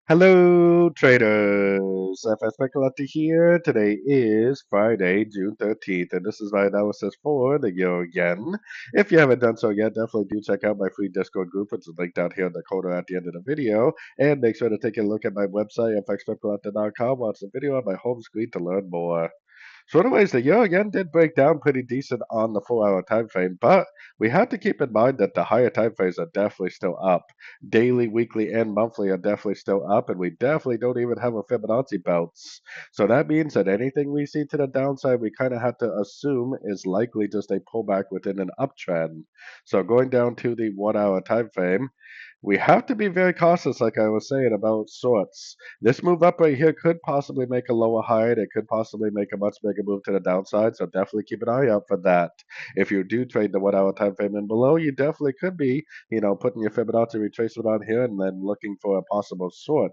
Hello, traders. FX Pip Collector here. Today is Friday, June 13th, and this is my analysis for the euro yen. If you haven't done so yet, definitely do check out my free Discord group, which is linked down here in the corner at the end of the video. And make sure to take a look at my website, fxpipcollector.com. Watch the video on my home screen to learn more. So anyways, the euro yen did break down pretty decent on the 4 hour time frame, but we have to keep in mind that the higher time frames are definitely still up. Daily, weekly, and monthly are definitely still up, and we definitely don't even have a Fibonacci bounce. So that means that anything we see to the downside, we kind of have to assume is likely just a pullback within an uptrend. So going down to the 1 hour time frame, we have to be very cautious, like I was saying, about sorts. This move up right here could possibly make a lower high. It could possibly make a much bigger move to the downside. So definitely keep an eye out for that. If you do trade the 1 hour time frame and below, you definitely could be, putting your Fibonacci retracement on here and then looking for a possible sort.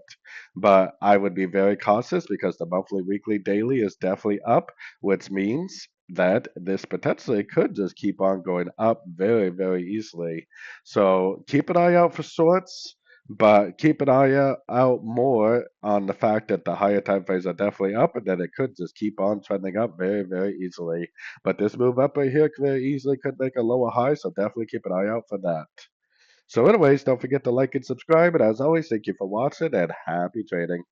But I would be very cautious because the monthly, weekly, daily is definitely up, which means that this potentially could just keep on going up very, very easily. So keep an eye out for sorts, but keep an eye out more on the fact that the higher time frames are definitely up and that it could just keep on trending up very, very easily. But this move up right here very easily could make a lower high, so definitely keep an eye out for that. So anyways, don't forget to like and subscribe, and as always, thank you for watching and happy trading.